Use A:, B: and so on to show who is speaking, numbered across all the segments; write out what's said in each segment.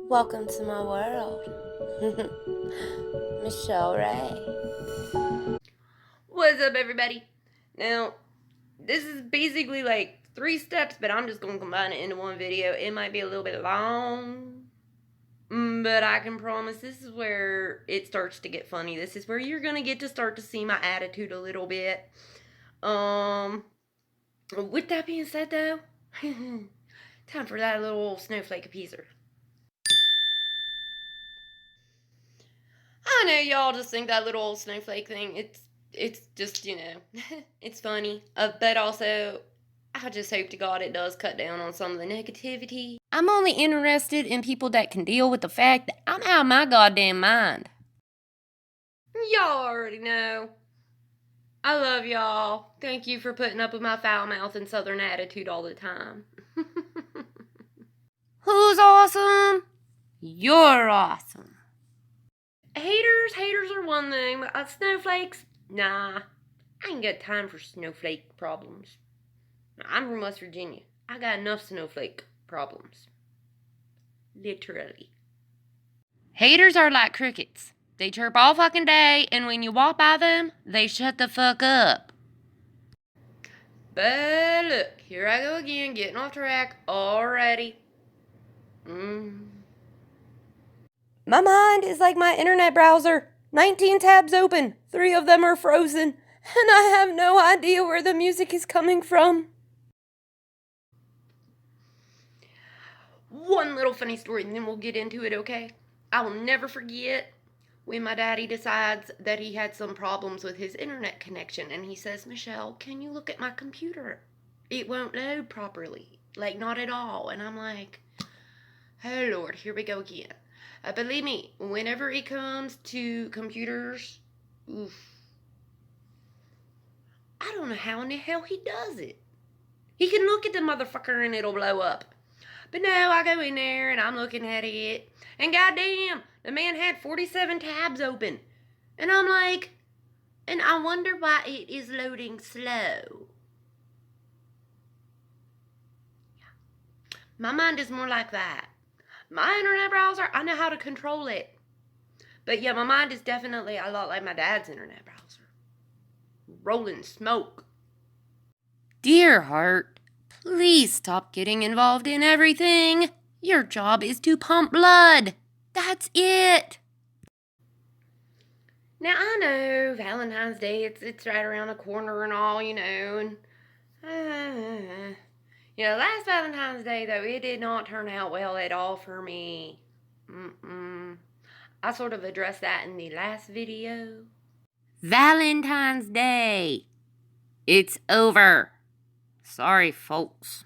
A: Welcome to my world. Michelle Ray.
B: What's up, everybody? Now, this is basically like 3 steps, but I'm just going to combine it into one video. It might be a little bit long, but I can promise this is where it starts to get funny. This is where you're going to get to start to see my attitude a little bit. With that being said, though, time for that little snowflake appeaser. I know y'all just think that little snowflake thing, it's just, it's funny. But also, I just hope to God it does cut down on some of the negativity. I'm only interested in people that can deal with the fact that I'm out of my goddamn mind. Y'all already know. I love y'all. Thank you for putting up with my foul mouth and southern attitude all the time. Who's awesome? You're awesome. Haters are one thing, but snowflakes, nah. I ain't got time for snowflake problems. I'm from West Virginia. I got enough snowflake problems. Literally. Haters are like crickets. They chirp all fucking day, and when you walk by them, they shut the fuck up. But look, here I go again, getting off track already.
A: My mind is like my internet browser. 19 tabs open, 3 of them are frozen, and I have no idea where the music is coming from.
B: One little funny story, and then we'll get into it, okay? I will never forget when my daddy decides that he had some problems with his internet connection, and he says, Michelle, can you look at my computer? It won't load properly. Like, not at all. And I'm like, oh, Lord, here we go again. Believe me, whenever it comes to computers, oof, I don't know how in the hell he does it. He can look at the motherfucker and it'll blow up. But no, I go in there and I'm looking at it, and goddamn, the man had 47 tabs open. And I'm like, and I wonder why it is loading slow. Yeah. My mind is more like that. My internet browser, I know how to control it. But yeah, my mind is definitely a lot like my dad's internet browser. Rolling smoke. Dear heart, please stop getting involved in everything. Your job is to pump blood. That's it. Now, I know Valentine's Day, it's right around the corner and all, and last Valentine's Day, though, it did not turn out well at all for me. I sort of addressed that in the last video. Valentine's Day. It's over. Sorry, folks.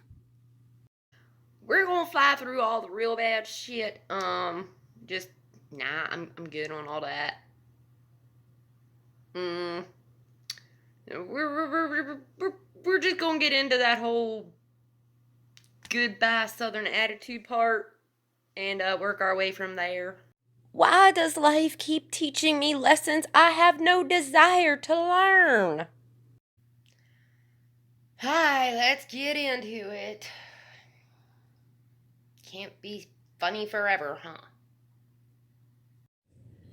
B: We're gonna fly through all the real bad shit. I'm good on all that. We're just gonna get into that whole goodbye southern attitude part and work our way from there.
A: Why does life keep teaching me lessons I have no desire to learn?
B: Hi, let's get into it. Can't be funny forever, huh?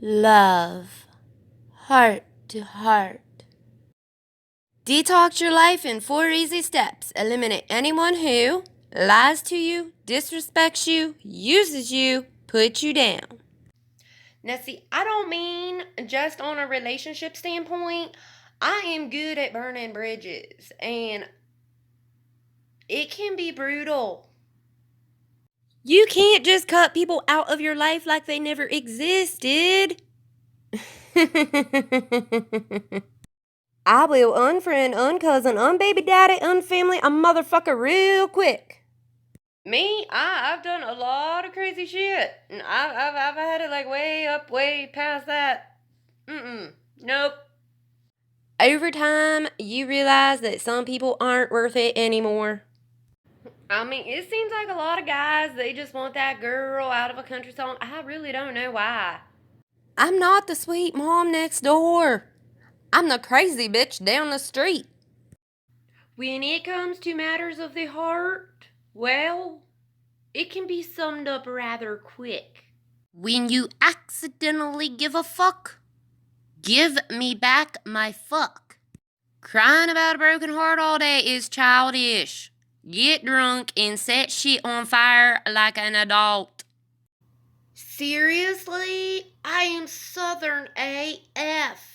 A: Love. Heart to heart. Detox your life in 4 easy steps. Eliminate anyone who lies to you, disrespects you, uses you, puts you down.
B: Now, see, I don't mean just on a relationship standpoint. I am good at burning bridges, and it can be brutal.
A: You can't just cut people out of your life like they never existed. I will unfriend, uncousin, unbaby daddy, unfamily a motherfucker real quick.
B: Me, I've done a lot of crazy shit. And I've had it like way up, way past that. Nope.
A: Over time, you realize that some people aren't worth it anymore.
B: I mean, it seems like a lot of guys, they just want that girl out of a country song. I really don't know why.
A: I'm not the sweet mom next door. I'm the crazy bitch down the street.
B: When it comes to matters of the heart, well, it can be summed up rather quick. When you accidentally give a fuck, give me back my fuck. Crying about a broken heart all day is childish. Get drunk and set shit on fire like an adult. Seriously? I am Southern AF.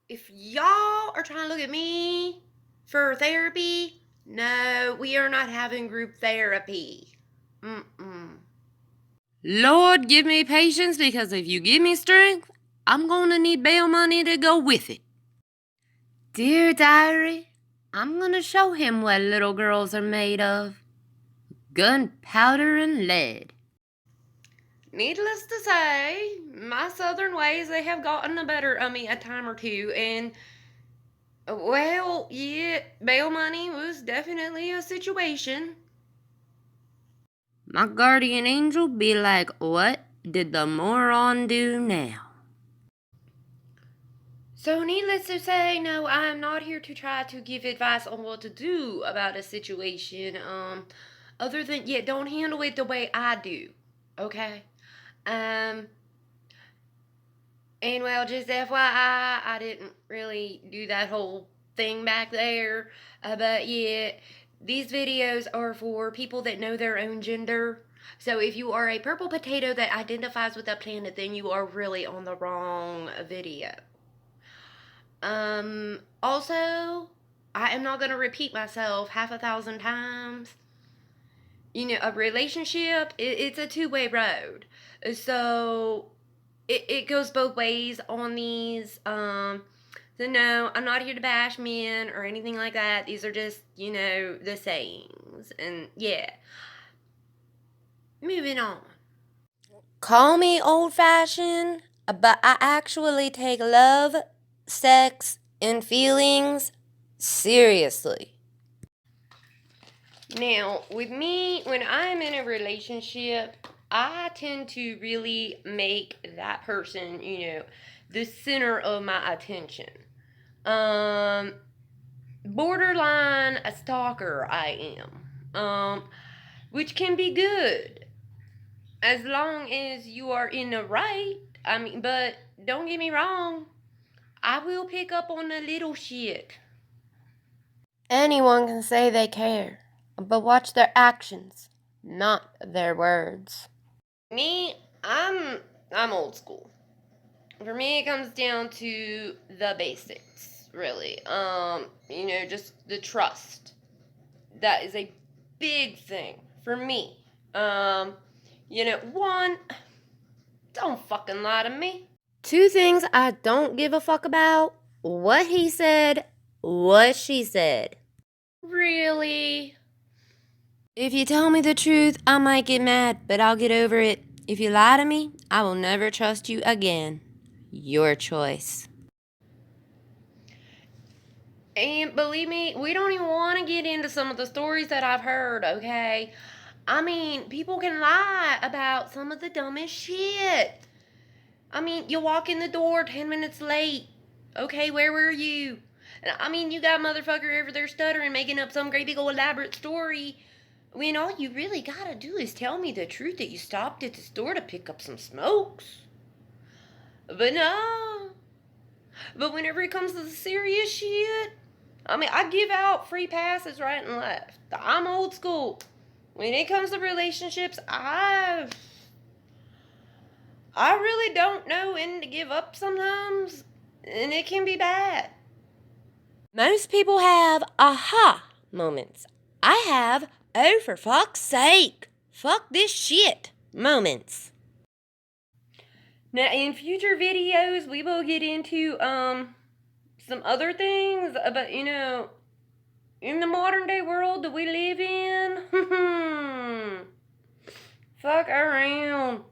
B: If y'all are trying to look at me for therapy, no, we are not having group therapy. Lord, give me patience, because if you give me strength, I'm gonna need bail money to go with it. Dear diary, I'm gonna show him what little girls are made of. Gunpowder and lead. Needless to say, my southern ways, they have gotten the better of me a time or two, and, well, yeah, bail money was definitely a situation. My guardian angel be like, what did the moron do now? So needless to say, no, I am not here to try to give advice on what to do about a situation, other than, yeah, don't handle it the way I do, okay? And well, just FYI, I didn't really do that whole thing back there, but yeah, these videos are for people that know their own gender. So if you are a purple potato that identifies with a planet, then you are really on the wrong video. Also, I am not going to repeat myself 1,000 times. You know, a relationship, it's a two-way road. So it goes both ways on these. So no, I'm not here to bash men or anything like that. These are just, you know, the sayings. And yeah. Moving on.
A: Call me old-fashioned, but I actually take love, sex, and feelings seriously.
B: Now, with me, when I'm in a relationship, I tend to really make that person, you know, the center of my attention. Borderline a stalker I am. Which can be good as long as you are in the right. I mean, but don't get me wrong, I will pick up on the little shit.
A: Anyone can say they care, but watch their actions, not their words.
B: Me, I'm old school. For me, it comes down to the basics, really. You know, just the trust. That is a big thing for me. You know, one, don't fucking lie to me.
A: 2 things I don't give a fuck about: what he said, what she said.
B: Really?
A: If you tell me the truth, I might get mad, but I'll get over it. If you lie to me, I will never trust you again. Your choice.
B: And believe me, we don't even want to get into some of the stories that I've heard, okay? I mean, people can lie about some of the dumbest shit. I mean, you walk in the door 10 minutes late. Okay, where were you? I mean, you got motherfucker over there stuttering, making up some great big old elaborate story, when all you really gotta do is tell me the truth that you stopped at the store to pick up some smokes. But no. But whenever it comes to the serious shit, I mean, I give out free passes right and left. I'm old school. When it comes to relationships, I really don't know when to give up sometimes, and it can be bad.
A: Most people have aha moments. I have, oh, for fuck's sake, fuck this shit moments.
B: Now, in future videos, we will get into some other things, but you know, in the modern day world that we live in, fuck around.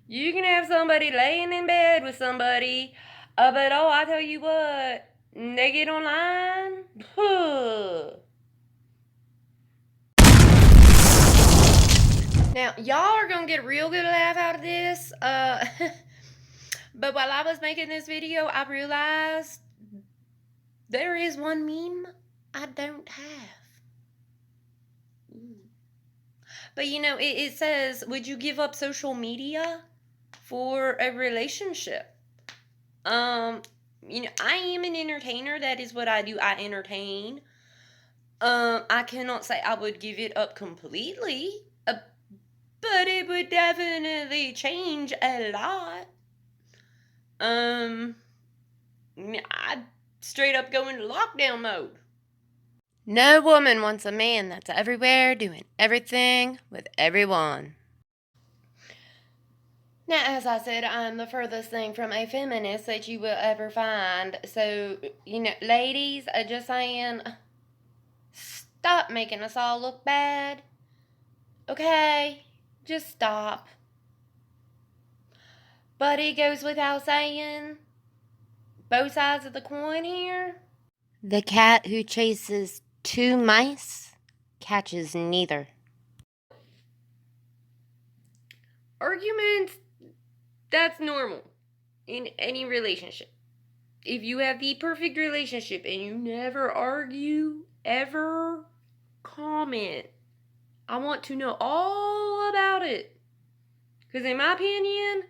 B: You can have somebody laying in bed with somebody, but oh, I tell you what, they get online. Now, y'all are gonna get a real good laugh out of this. But while I was making this video, I realized there is one meme I don't have. But it says, would you give up social media for a relationship? I am an entertainer. That is what I do. I entertain. I cannot say I would give it up completely, but it would definitely change a lot. I'd straight up go into lockdown mode.
A: No woman wants a man that's everywhere doing everything with everyone.
B: Now, as I said, I'm the furthest thing from a feminist that you will ever find. So, ladies, just saying, stop making us all look bad. Okay? Just stop. But it goes without saying, both sides of the coin here.
A: The cat who chases two mice catches neither.
B: Arguments, that's normal in any relationship. If you have the perfect relationship and you never argue, ever, comment. I want to know all about it. Because in my opinion,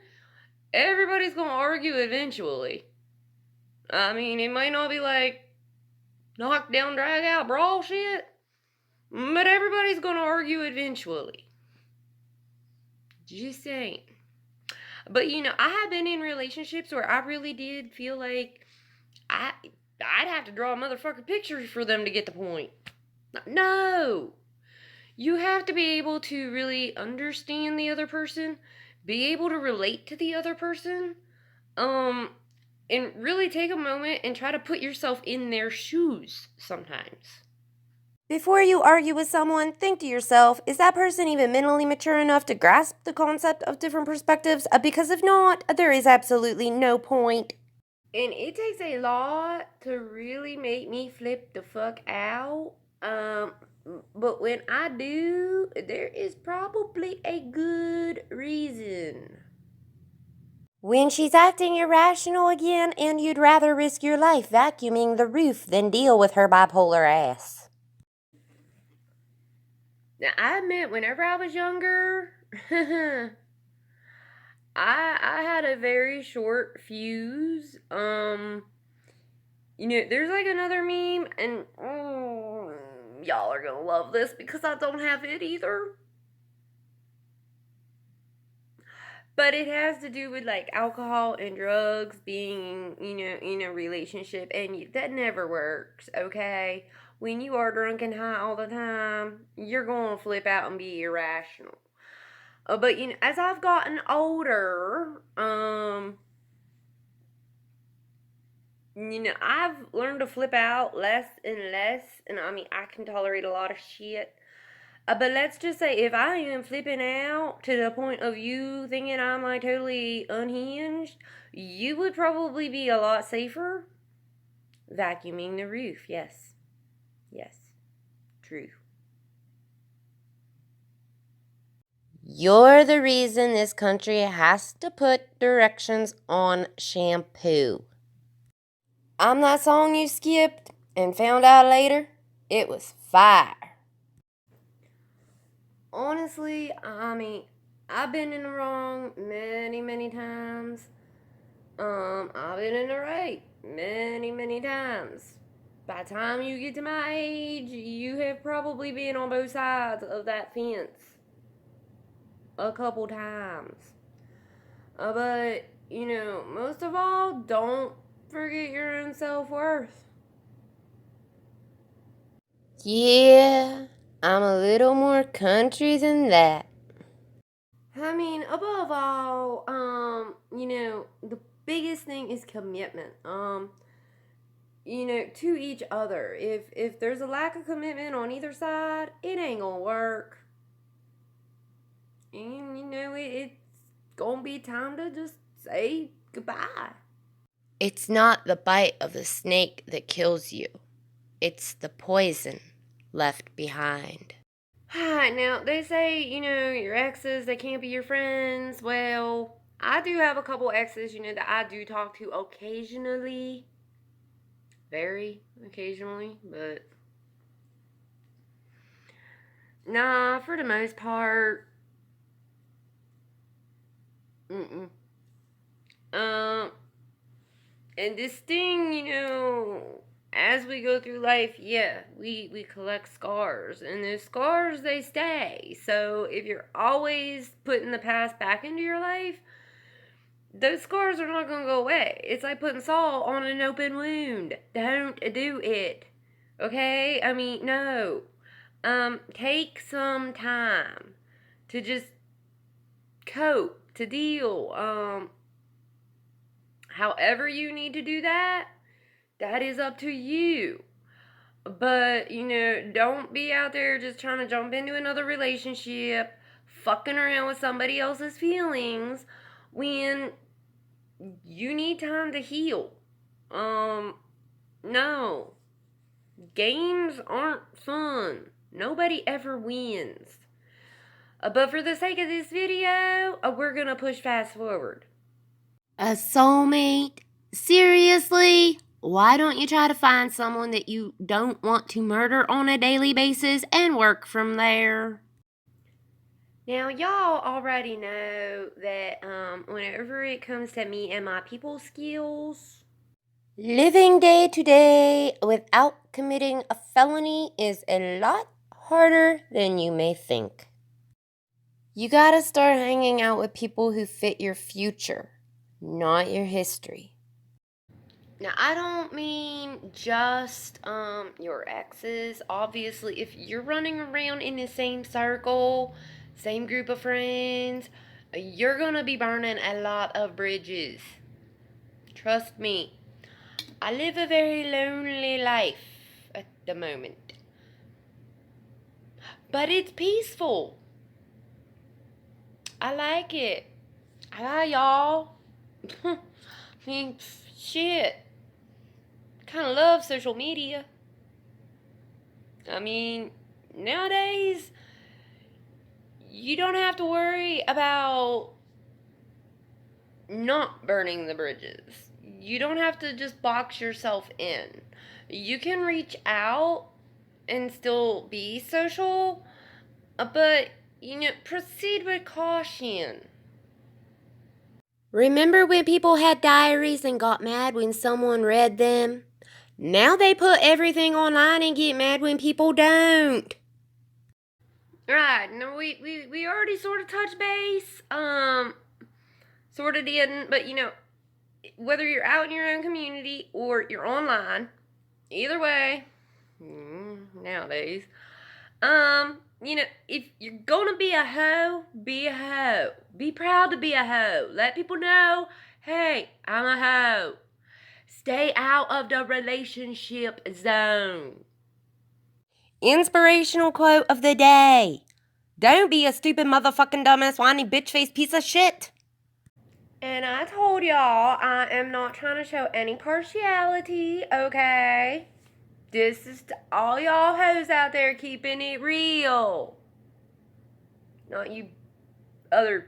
B: everybody's going to argue eventually. I mean, it might not be like knock down, drag out, brawl shit, but everybody's going to argue eventually. Just saying. But I have been in relationships where I really did feel like I'd have to draw a motherfucking picture for them to get the point. No. You have to be able to really understand the other person, be able to relate to the other person, and really take a moment and try to put yourself in their shoes sometimes.
A: Before you argue with someone, think to yourself, is that person even mentally mature enough to grasp the concept of different perspectives? Because if not, there is absolutely no point.
B: And it takes a lot to really make me flip the fuck out. But when I do, there is probably a good reason.
A: When she's acting irrational again and you'd rather risk your life vacuuming the roof than deal with her bipolar ass.
B: Now, I admit, whenever I was younger, I had a very short fuse. There's like another meme, and y'all are gonna love this because I don't have it either. But it has to do with like alcohol and drugs being, in a relationship, and that never works, okay? When you are drunk and high all the time, you're gonna flip out and be irrational. But as I've gotten older, I've learned to flip out less and less, and I mean, I can tolerate a lot of shit. But let's just say if I am flipping out to the point of you thinking I'm like totally unhinged, you would probably be a lot safer vacuuming the roof. Yes. Yes. True.
A: You're the reason this country has to put directions on shampoo. I'm that song you skipped and found out later it was fire.
B: Honestly, I mean, I've been in the wrong many, many times. I've been in the right many, many times. By the time you get to my age, you have probably been on both sides of that fence a couple times. But, most of all, don't forget your own self-worth.
A: Yeah, I'm a little more country than that.
B: I mean, above all, the biggest thing is commitment. To each other. If there's a lack of commitment on either side, it ain't gonna work. And it's gonna be time to just say goodbye.
A: It's not the bite of the snake that kills you. It's the poison left behind.
B: Now, they say, your exes, they can't be your friends. Well, I do have a couple exes, that I do talk to occasionally. Very occasionally, but Nah, for the most part. Mm-mm. Um, and this thing, as we go through life, yeah, we collect scars, and those scars, they stay. So if you're always putting the past back into your life, those scars are not gonna go away. It's like putting salt on an open wound. Don't do it. Okay? I mean, no. Take some time to just cope, to deal. However you need to do that, that is up to you. But, don't be out there just trying to jump into another relationship, fucking around with somebody else's feelings when you need time to heal. No. Games aren't fun. Nobody ever wins. But for the sake of this video, we're gonna push fast forward.
A: A soulmate? Seriously? Why don't you try to find someone that you don't want to murder on a daily basis and work from there?
B: Now, y'all already know that whenever it comes to me and my people skills,
A: Living day to day without committing a felony is a lot harder than you may think. You gotta start hanging out with people who fit your future, not your history.
B: now I don't mean just your exes. Obviously, if you're running around in the same circle, same group of friends, you're gonna be burning a lot of bridges. Trust me. I live a very lonely life at the moment. But it's peaceful. I like it. I y'all. I mean, shit. Kind of love social media. I mean, nowadays, you don't have to worry about not burning the bridges. You don't have to just box yourself in. You can reach out and still be social, but, proceed with caution.
A: Remember when people had diaries and got mad when someone read them? Now they put everything online and get mad when people don't.
B: Right, no, we already sort of touched base. Sort of didn't, but whether you're out in your own community or you're online, either way, nowadays, if you're gonna be a hoe, be a hoe. Be proud to be a hoe. Let people know, hey, I'm a hoe. Stay out of the relationship zone.
A: Inspirational quote of the day. Don't be a stupid motherfucking dumbass whiny bitch face piece of shit.
B: And I told y'all I am not trying to show any partiality, okay? This is to all y'all hoes out there keeping it real. Not you other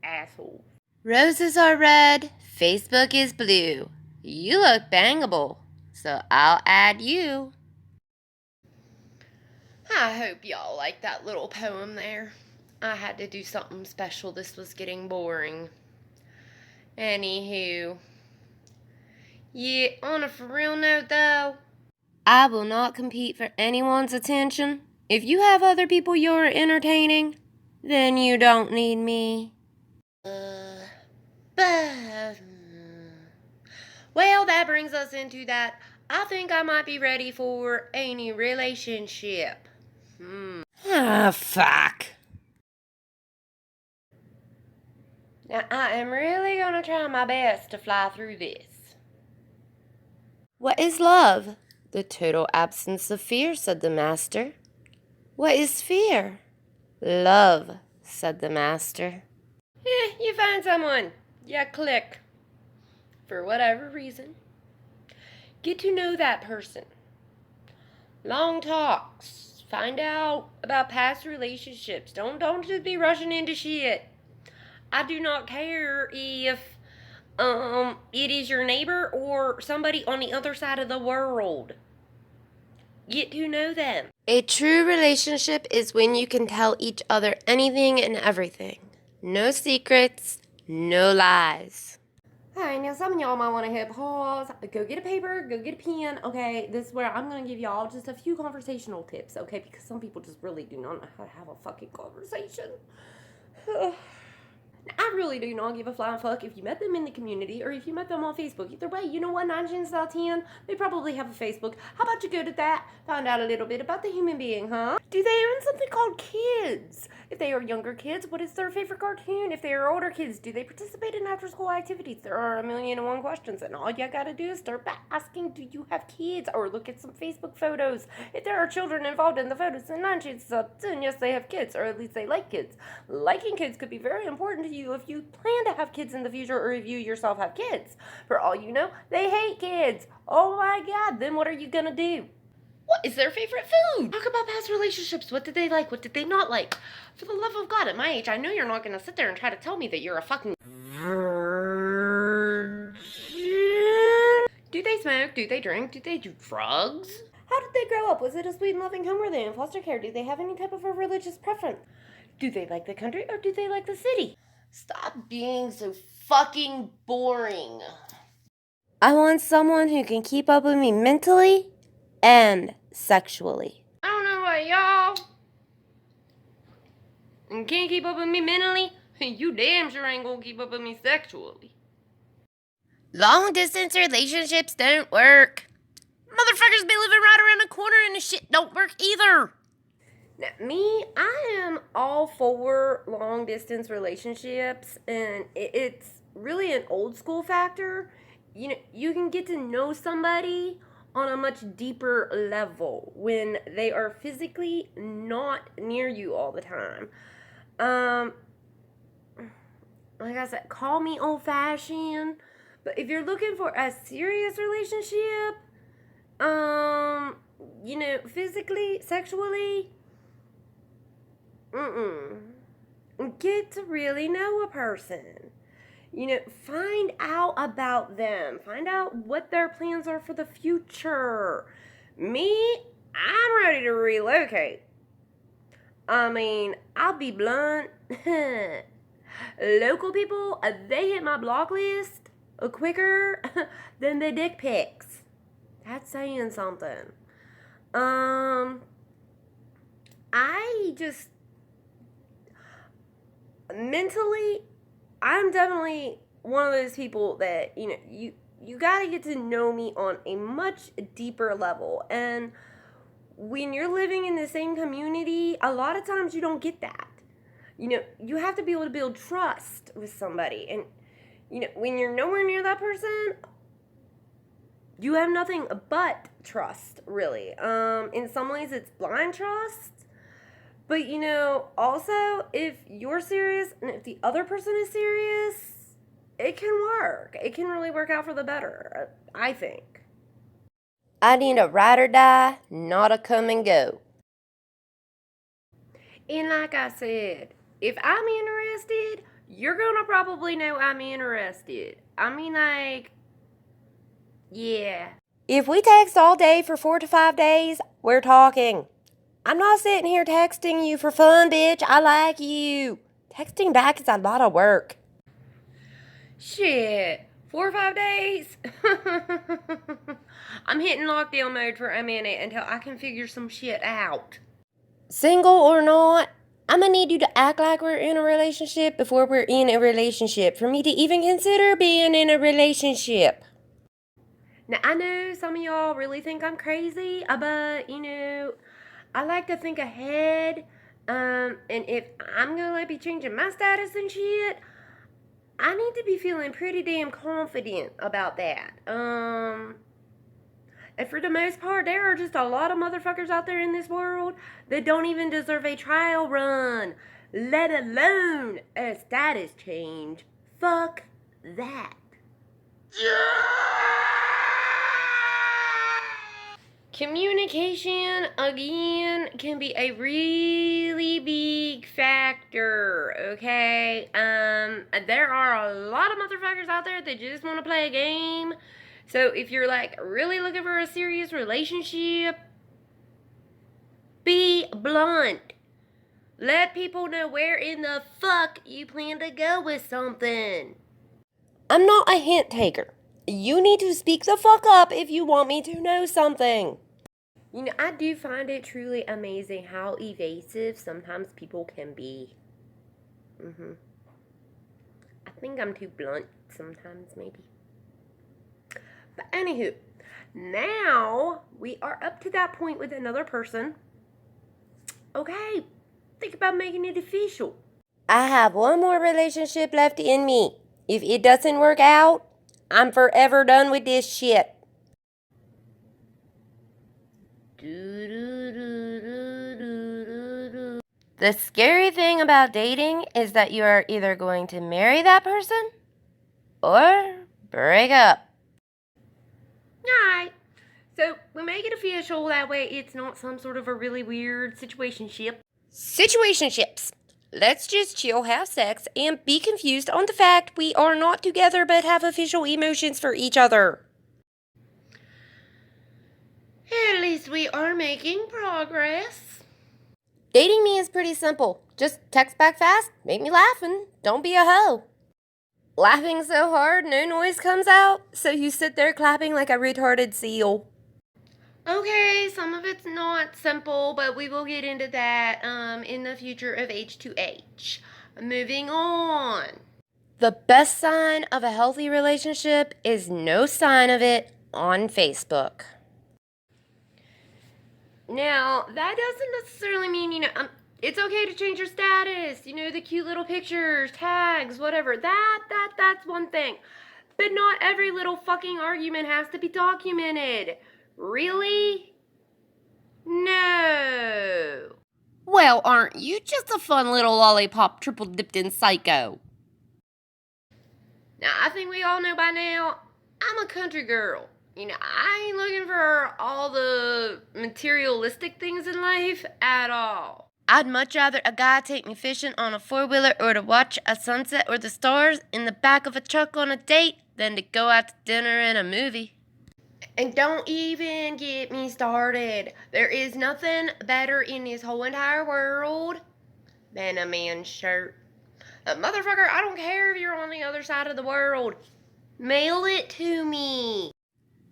B: assholes.
A: Roses are red, Facebook is blue. You look bangable, so I'll add you.
B: I hope y'all like that little poem there. I had to do something special. This was getting boring. Anywho. Yeah, on a for real note though,
A: I will not compete for anyone's attention. If you have other people you're entertaining, then you don't need me.
B: but, well, that brings us into that. I think I might be ready for a new relationship.
A: Ah, fuck.
B: Now, I am really gonna try my best to fly through this.
A: What is love? The total absence of fear, said the master. What is fear? Love, said the master.
B: You find someone, you click. For whatever reason. Get to know that person. Long talks. Find out about past relationships. Don't just be rushing into shit. I do not care if it is your neighbor or somebody on the other side of the world. get to know them.
A: A true relationship is when you can tell each other anything and everything. No secrets, no lies.
B: Alright, now some of y'all might want to hit pause, go get a paper, go get a pen, okay? This is where I'm going to give y'all just a few conversational tips, okay? Because some people just really do not know how to have a fucking conversation. I really do not give a flying fuck if you met them in the community or if you met them on Facebook. Either way, you know what, 9 chances out of 10, they probably have a Facebook. How about you go to that, find out a little bit about the human being, huh? Do they own something called kids? If they are younger kids, what is their favorite cartoon? If they are older kids, do they participate in after-school activities? There are 1,000,001 questions, and all you gotta do is start by asking, do you have kids? Or look at some Facebook photos. If there are children involved in the photos, then 9 chances out of 10, yes, they have kids, or at least they like kids. Liking kids could be very important to you if you plan to have kids in the future or if you yourself have kids. For all you know, they hate kids. Oh my God, then what are you gonna do? What is their favorite food? Talk about past relationships. What did they like? What did they not like? For the love of God, at my age, I know you're not going to sit there and try to tell me that you're a fucking virgin. Do they smoke? Do they drink? Do they do drugs? How did they grow up? Was it a sweet and loving home? Were they in foster care? Do they have any type of a religious preference? Do they like the country or do they like the city? Stop being so fucking boring.
A: I want someone who can keep up with me mentally and sexually.
B: I don't know what y'all can't keep up with me mentally. You damn sure ain't gonna keep up with me sexually.
A: Long distance relationships don't work. Motherfuckers be living right around the corner and the shit don't work either.
B: Now, me, I am all for long distance relationships, and it's really an old school factor. You know, you can get to know somebody on a much deeper level when they are physically not near you all the time. Like I said, call me old fashioned, but if you're looking for a serious relationship, you know, physically, sexually, get to really know a person. You know, find out about them. Find out what their plans are for the future. Me, I'm ready to relocate. I mean, I'll be blunt. Local people, they hit my block list quicker than the dick pics. That's saying something. I just mentally, I'm definitely one of those people that, you know, you gotta get to know me on a much deeper level. And when you're living in the same community, a lot of times you don't get that. You know, you have to be able to build trust with somebody. And, you know, when you're nowhere near that person, you have nothing but trust, really. In some ways, it's blind trust. But, you know, also, if you're serious and if the other person is serious, it can work. It can really work out for the better, I think.
A: I need a ride or die, not a come and go.
B: And like I said, if I'm interested, you're gonna probably know I'm interested. I mean, like, yeah.
A: If we text all day for 4 to 5 days, we're talking. I'm not sitting here texting you for fun, bitch. I like you. Texting back is a lot of work.
B: Shit. 4 or 5 days? I'm hitting lockdown mode for a minute until I can figure some shit out.
A: Single or not, I'm gonna need you to act like we're in a relationship before we're in a relationship for me to even consider being in a relationship.
B: Now, I know some of y'all really think I'm crazy, but, you know, I like to think ahead. And if I'm gonna be changing my status and shit, I need to be feeling pretty damn confident about that. And for the most part, there are just a lot of motherfuckers out there in this world that don't even deserve a trial run, let alone a status change. Fuck that. Communication, again, can be a really big factor, okay? There are a lot of motherfuckers out there that just want to play a game. So if you're, like, really looking for a serious relationship, Be blunt. Let people know where in the fuck you plan to go with something.
A: I'm not a hint taker. You need to speak the fuck up if you want me to know something.
B: You know, I do find it truly amazing how evasive sometimes people can be. I think I'm too blunt sometimes, maybe. But anywho, now we are up to that point with another person. Okay, think about making it official.
A: I have one more relationship left in me. If it doesn't work out, I'm forever done with this shit. The scary thing about dating is that you are either going to marry that person or break up.
B: Alright, so we make it official, that way it's not some sort of a really weird situationship.
A: Situationships. Let's just chill, have sex, and be confused on the fact we are not together but have official emotions for each other.
B: At least we are making progress.
A: Dating me is pretty simple. Just text back fast, make me laugh, and don't be a hoe. Laughing so hard no noise comes out, so you sit there clapping like a retarded seal.
B: Okay, some of it's not simple, but we will get into that in the future of H2H. Moving on.
A: The best sign of a healthy relationship is no sign of it on Facebook.
B: Now, that doesn't necessarily mean, it's okay to change your status, the cute little pictures, tags, whatever. That's one thing. But not every little fucking argument has to be documented. Really? No.
A: Well, aren't you just a fun little lollipop triple dipped in psycho?
B: Now, I think we all know by now, I'm a country girl. I ain't looking for all the materialistic things in life at all.
A: I'd much rather a guy take me fishing on a four-wheeler or to watch a sunset or the stars in the back of a truck on a date than to go out to dinner and a movie.
B: And don't even get me started. There is nothing better in this whole entire world than a man's shirt. Motherfucker, I don't care if you're on the other side of the world. Mail it to me.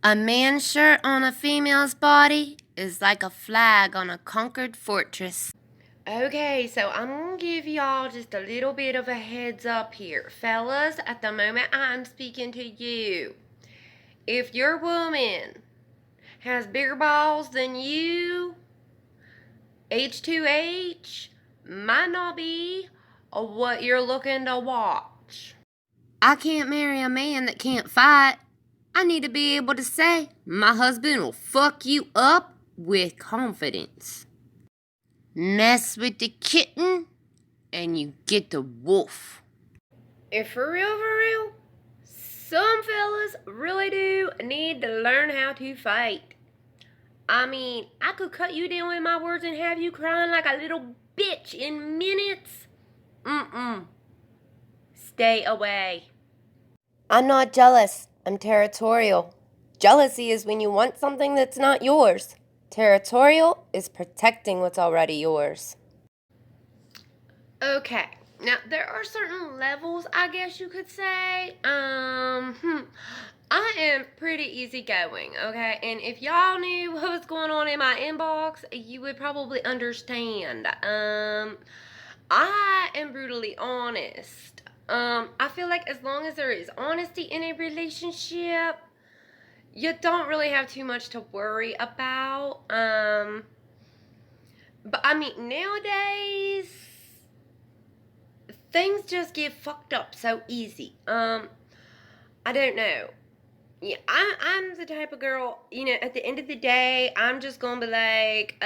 A: A man's shirt on a female's body is like a flag on a conquered fortress.
B: Okay, so I'm gonna give y'all just a little bit of a heads up here. Fellas, at the moment I'm speaking to you. If your woman has bigger balls than you, H2H might not be what you're looking to watch.
A: I can't marry a man that can't fight. I need to be able to say, my husband will fuck you up with confidence. Mess with the kitten, and you get the wolf.
B: If for real, some fellas really do need to learn how to fight. I mean, I could cut you down with my words and have you crying like a little bitch in minutes. Stay away.
A: I'm not jealous. I'm territorial. Jealousy is when you want something that's not yours. Territorial is protecting what's already yours.
B: Okay, now there are certain levels, I guess you could say. I am pretty easygoing, okay? And if y'all knew what was going on in my inbox, you would probably understand. I am brutally honest. I feel like as long as there is honesty in a relationship, you don't really have too much to worry about. But I mean, nowadays, things just get fucked up so easy. I don't know. Yeah, I'm the type of girl, at the end of the day, I'm just gonna be like,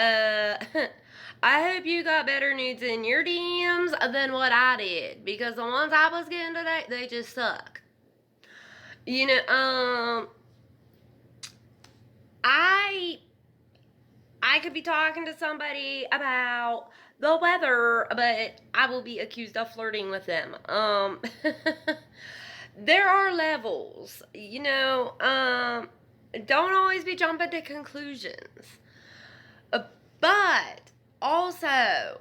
B: I hope you got better nudes in your DMs than what I did, because the ones I was getting today, they just suck. I could be talking to somebody about the weather, but I will be accused of flirting with them. There are levels, don't always be jumping to conclusions. But also,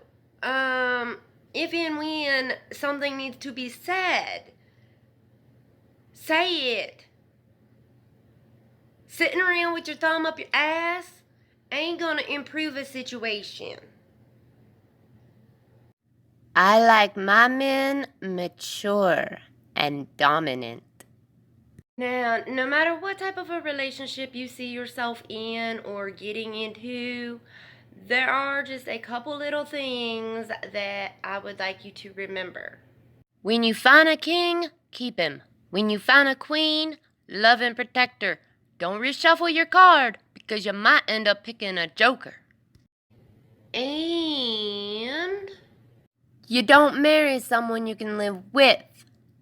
B: if and when something needs to be said, say it. Sitting around with your thumb up your ass ain't gonna improve a situation.
A: I like my men mature and dominant.
B: Now, no matter what type of a relationship you see yourself in or getting into, there are just a couple little things that I would like you to remember.
A: When you find a king, keep him. When you find a queen, love and protect her. Don't reshuffle your card because you might end up picking a joker.
B: And
A: You don't marry someone you can live with.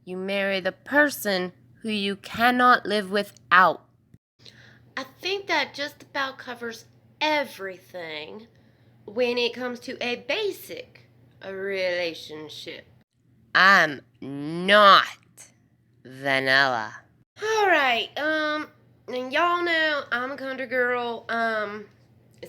A: You marry the person who you cannot live without.
B: I think that just about covers everything when it comes to a basic relationship.
A: I'm not vanilla.
B: Alright, and y'all know I'm a country girl.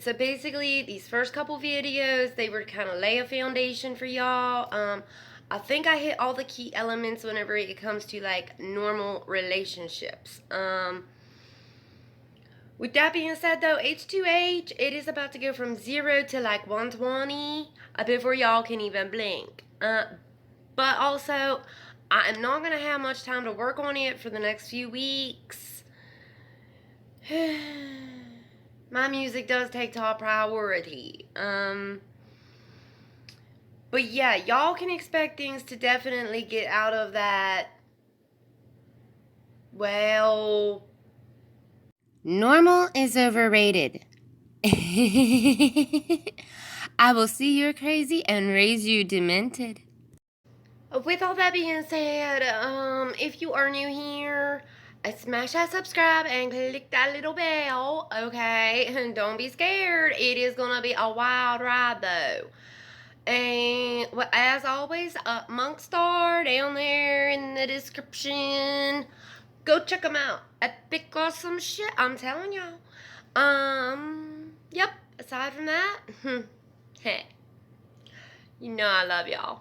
B: So basically these first couple videos, they were to kind of lay a foundation for y'all. I think I hit all the key elements whenever it comes to like normal relationships. With that being said though, H2H, it is about to go from 0 to like 120 before y'all can even blink. But also, I am not going to have much time to work on it for the next few weeks. My music does take top priority. But yeah, y'all can expect things to definitely get out of that, well,
A: Normal is overrated. I will see you're crazy and raise you demented.
B: with all that being said, if you are new here, smash that subscribe and click that little bell, okay? And don't be scared. It is gonna be a wild ride though. And as always, Monkstar down there in the description. Go check them out. Epic awesome shit, I'm telling y'all. Yep. Aside from that, hey, you know I love y'all.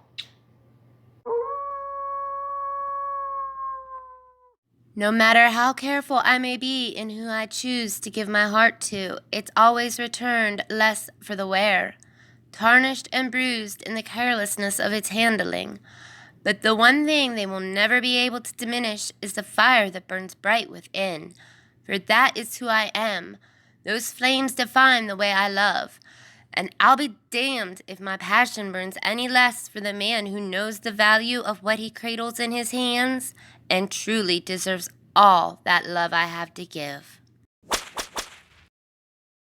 A: No matter how careful I may be in who I choose to give my heart to, it's always returned less for the wear, tarnished and bruised in the carelessness of its handling. But the one thing they will never be able to diminish is the fire that burns bright within. For that is who I am. Those flames define the way I love. And I'll be damned if my passion burns any less for the man who knows the value of what he cradles in his hands and truly deserves all that love I have to give.